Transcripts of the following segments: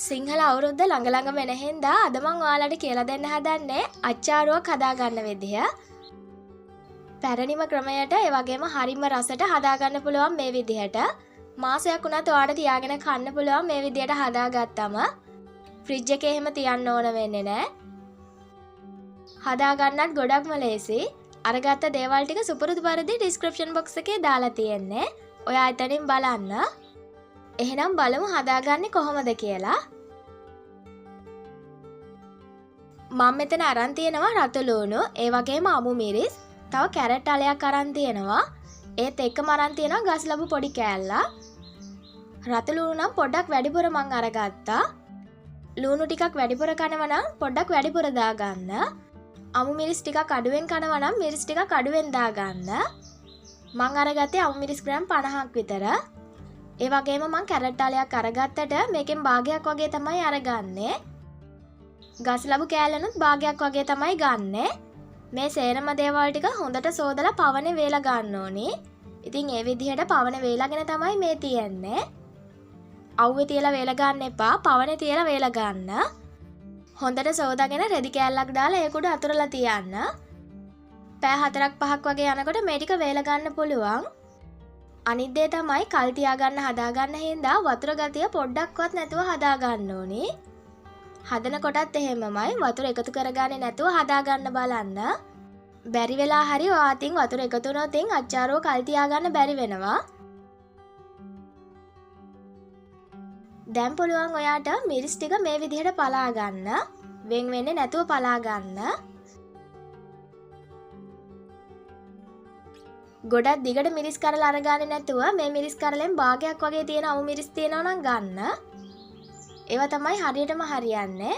සිංහල අවුරුද්ද ළඟ ළඟ වෙන හින්දා අද මම ඔයාලට කියලා දෙන්න හදන්නේ අච්චාරුවක් හදාගන්න විදිහ. පැරණිම ක්‍රමයට ඒ වගේම හරිම රසට හදාගන්න පුළුවන් මේ විදිහට. මාසයක් වුණත් ඔයාලට තියාගෙන කන්න පුළුවන් මේ විදිහට හදාගත්තම. ෆ්‍රිජ් එකේ එහෙම තියන්න ඕන වෙන්නේ නැහැ. හදාගන්නත් ගොඩක්ම ලේසි. අරගත්ත දේවල් ටික සුපුරුදු පරිදි ඩිස්ක්‍රිප්ෂන් බොක්ස් එකේ දාලා තියෙන්නේ. ඔයා එතනින් බලන්න. එහෙනම් බලමු හදාගන්නේ කොහොමද කියලා. මම මෙතන අරන් තියෙනවා රතු ලුණු, ඒ වගේම අමු මිරිස්, තව කැරට් අලයක් අරන් තියෙනවා. ඒත් එක්කම අරන් තියෙනවා ගස් ලැබු පොඩි කෑල්ලක්. රතු ලුණු නම් පොඩ්ඩක් වැඩිපුර මං අරගත්තා. ලුණු ටිකක් වැඩිපුර කනවා නම් පොඩ්ඩක් වැඩිපුර දාගන්න. අමු මිරිස් ටිකක් අඩුවෙන් කනවා නම් මිරිස් ටිකක් අඩුවෙන් දාගන්න. මං අරගත්තේ අමු මිරිස් ග්‍රෑම් 50ක් විතර. ඒ වගේම මං කැරට් අලයක් අරගත්තට මේකෙන් භාගයක් වගේ තමයි අරගන්නේ. ගස් ලැබු කෑල්ලනුත් භාගයක් වගේ තමයි ගන්නෙ. මේ සේරම දේවල් ටික හොඳට සෝදලා පවනේ වේලා ගන්න ඕනේ. ඉතින් ඒ විදිහට පවනේ වේලාගෙන තමයි මේ තියන්නේ. අවුවේ තියලා වේලා ගන්න එපා. පවනේ තියලා වේලා ගන්න. හොඳට සෝදාගෙන රෙදි කෑල්ලක් දාලා ඒක උඩ අතුරලා තියන්න. පැය 4-5ක් වගේ යනකොට මේ ටික වේලා ගන්න පුළුවන්. අනිත් දේ තමයි කල් තියාගන්න හදාගන්න හින්දා වතුර ගතිය පොඩ්ඩක්වත් නැතුව හදාගන්න ඕනේ. හදන කොටත් එහෙමමයි වතුර එකතු කරගන්නේ නැතුව හදාගන්න බලන්න. බැරි වෙලා හරි ඔයා අතින් වතුර එකතු වුණොත් අච්චාරුව කල් තියාගන්න බැරි වෙනවා. දැන් පුළුවන් ඔයාට මිරිස් ටික මේ විදිහට පලා ගන්න. වෙන් වෙන්නේ නැතුව පලා ගන්න. ගොඩක් දිගට මිරිස් කරලා අරගන්නේ නැතුව මේ මිරිස් කරලෙන් භාගයක් වගේ තියෙන අවු මිරිස් තියෙනවා නම් ගන්න. ඒවා තමයි හරියටම හරියන්නේ.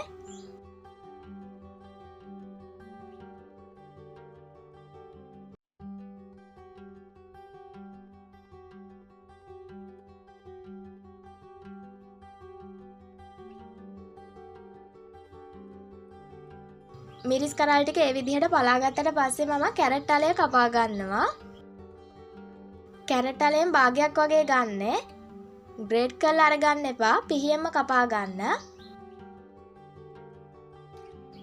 මිරිස් කරල් ටික ඒ විදිහට පලා ගත්තට පස්සේ මම කැරට් අලය කපා ගන්නවා. කැරට් අලයෙන් භාගයක් වගේ ගන්න. ග්‍රේට් කරලා අරගන්න එපා. පිහියෙන්ම කපා ගන්න.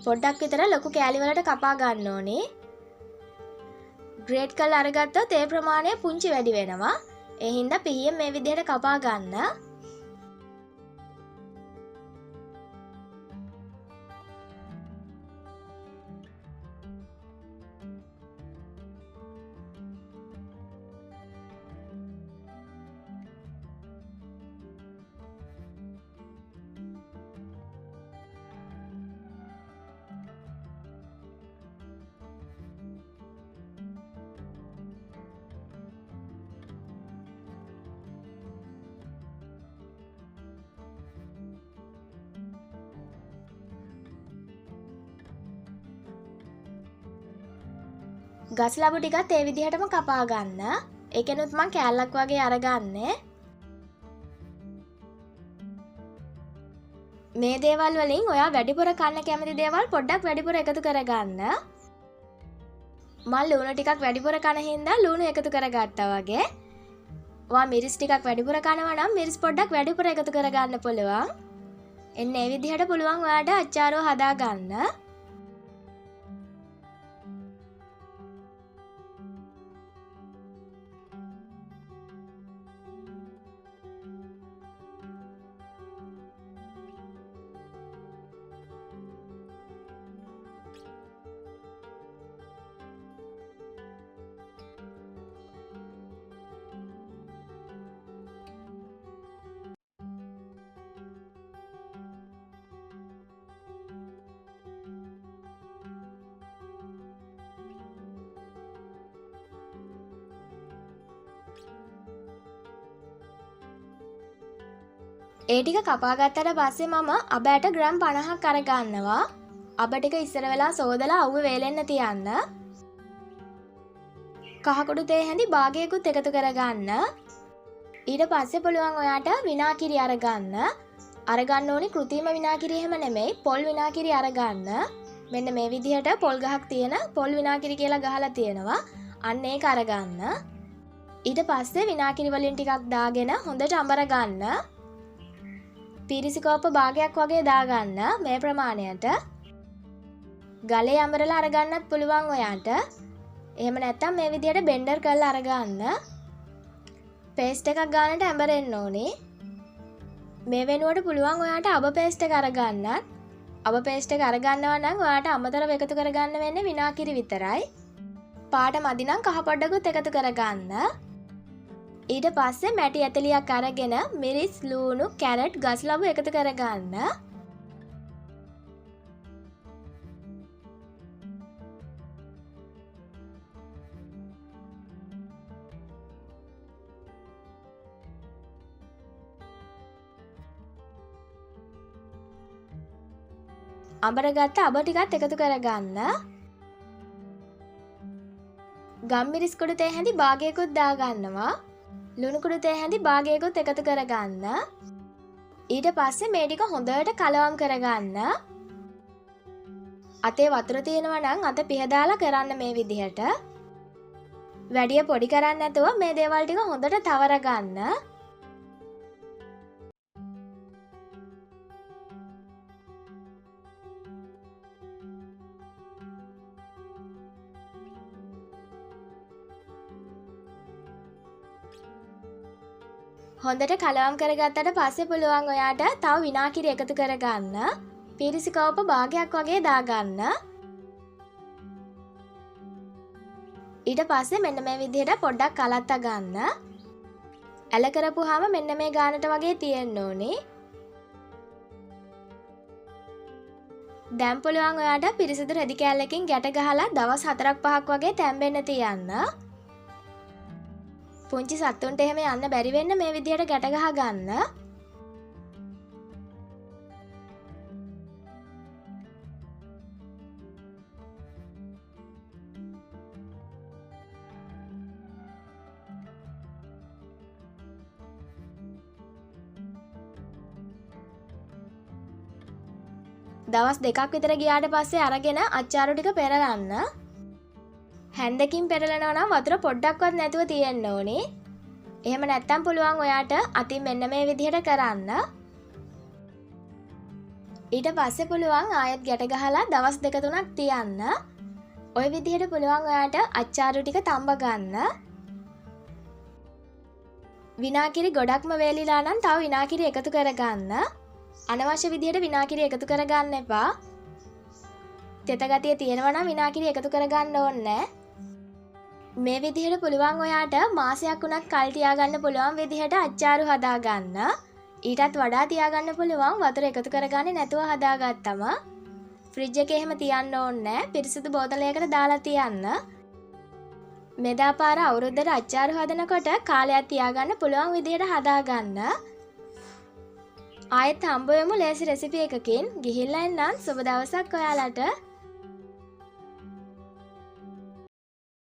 පොඩ්ඩක් විතර ලොකු කෑලි වලට කපා ගන්න ඕනේ. ග්‍රේට් කරලා අරගත්තොත් ඒ ප්‍රමාණය පුංචි වැඩි වෙනවා. ඒ හින්දා පිහියෙන් මේ විදිහට කපා ගන්න. ගස් ලැබු ටිකත් ඒ විදිහටම කපා ගන්න. ඒකෙනුත් මං කෑල්ලක් වගේ අරගන්නේ. මේ දේවල් වලින් ඔයා වැඩිපුර කන්න කැමති දේවල් පොඩ්ඩක් වැඩිපුර එකතු කරගන්න. මම ලුණු ටිකක් වැඩිපුර කන හින්දා ලුණු එකතු කරගත්තා වගේ. ඔයා මිරිස් ටිකක් වැඩිපුර කනවා නම් මිරිස් පොඩ්ඩක් වැඩිපුර එකතු කරගන්න පුළුවන්. එන්න ඒ විදිහට පුළුවන් ඔයාට අච්චාරුව හදාගන්න. ඒ ටික කපා ගත්තට පස්සේ මම අබෑට ග්‍රෑම් 50ක් අරගන්නවා. අබ ටික ඉස්සර වෙලා සෝදලා අවුවේ වේලෙන්න තියන්න. කහ කුඩු තේ හැඳි භාගයකුත් එකතු කරගන්න. ඊට පස්සේ පුළුවන් ඔයාට විනාගිරි අරගන්න. අරගන්න ඕනි කෘතිම විනාගිරි එහෙම නෙමෙයි, පොල් විනාගිරි අරගන්න. මෙන්න මේ විදිහට පොල් ගහක් තියෙන පොල් විනාගිරි කියලා ගහලා තියෙනවා. අන්න ඒක අරගන්න. ඊට පස්සේ විනාගිරි වලින් ටිකක් දාගෙන හොඳට අඹර ගන්න. පිරිසිකෝප භාගයක් වගේ දාගන්න මේ ප්‍රමාණයට. ගලේ අඹරලා අරගන්නත් පුළුවන් ඔයාට. එහෙම නැත්නම් මේ විදිහට බෙන්ඩර් කරලා අරගන්න. පේස්ට් එකක් ගන්නට ඇඹරෙන්න ඕනේ. මේ වෙනුවට පුළුවන් ඔයාට අබ පේස්ට් එක අරගන්නත්. අබ පේස්ට් එක අරගන්නවා නම් ඔයාට අමතරව එකතු කරගන්න වෙන්නේ විනාගිරි විතරයි. පාට මදි නම් කහ පොඩකුත් එකතු කරගන්න. ඊට පස්සේ මැටි ඇතලියක් අරගෙන මිරිස්, ලූණු, කැරට්, ගස්ලබු එකතු කරගන්න. අඹරගත්ත අබ ටිකත් එකතු කරගන්න. ගම්මිරිස් කුඩු තේ හැඳි භාගයකුත් දාගන්නවා. ලුණු කුඩු තේ හැඳි භාගයකුත් එකතු කරගන්න. ඊට පස්සේ මේ ටික හොඳට කලවම් කරගන්න. අතේ වතුර තියෙනවා නම් අත පිහදාලා කරන්න මේ විදිහට. වැඩිය පොඩි කරන්නේ නැතුව මේ දේවල් ටික හොඳට තවර ගන්න. හොඳට කලවම් කරගත්තට පස්සේ පුළුවන් ඔයාට තව විනාගිරි එකතු කරගන්න. පිරිසිකෝප භාගයක් වගේ දාගන්න. ඊට පස්සේ මෙන්න මේ විදිහට පොඩ්ඩක් කලත්ත ගන්න. ඇල කරපුවාම මෙන්න මේ ගානට වගේ තියෙන්න ඕනේ. දැන් පුළුවන් ඔයාට පිරිසිදු රෙදි කෑල්ලකින් ගැට ගහලා දවස් 4-5ක් වගේ තැම්බෙන්න තියන්න. පුංචි සත්තුන්ට එහෙම යන්න බැරි වෙන්න මේ විදිහට ගැට ගහ ගන්න. දවස් 2ක් විතර ගියාට පස්සේ අරගෙන අච්චාරු ටික පෙරලන්න. හැන්දකින් පෙරලනවා නම් වතුර පොඩ්ඩක්වත් නැතුව තියෙන්න ඕනේ. එහෙම නැත්තම් පුළුවන් ඔයාට අතින් මෙන්න මේ විදිහට කරන්න. ඊට පස්සේ පුළුවන් ආයෙත් ගැට ගහලා දවස් 2-3ක් තියන්න. ওই විදිහට පුළුවන් ඔයාට අච්චාරු ටික තඹ ගන්න. විනාගිරි ගොඩක්ම වේලිලා නම් තව විනාගිරි එකතු කරගන්න. අනවශ්‍ය විදිහට විනාගිරි එකතු කරගන්න එපා. තෙත ගතිය තියෙනවා නම් විනාගිරි එකතු කරගන්න ඕනේ නැහැ. මේ විදිහට පුළුවන් ඔයාට මාසයක් උනත් කල් තියාගන්න පුළුවන් විදිහට අච්චාරු හදාගන්න. ඊටත් වඩා තියාගන්න පුළුවන් වතුර එකතු කරගන්නේ නැතුව හදාගත්තම. ෆ්‍රිජ් එකේ එහෙම තියන්න ඕනේ නැහැ. පිරිසිදු බෝතලයකට දාලා තියන්න. මෙදා පාර අවුරුද්දට අච්චාරු හදනකොට කාලයක් තියාගන්න පුළුවන් විදිහට හදාගන්න. ආයෙත් හම්බ වෙමු ලේසි රෙසිපි එකකින්. ගිහිල්ලා එන්නම්. සුබ දවසක් ඔයාලට.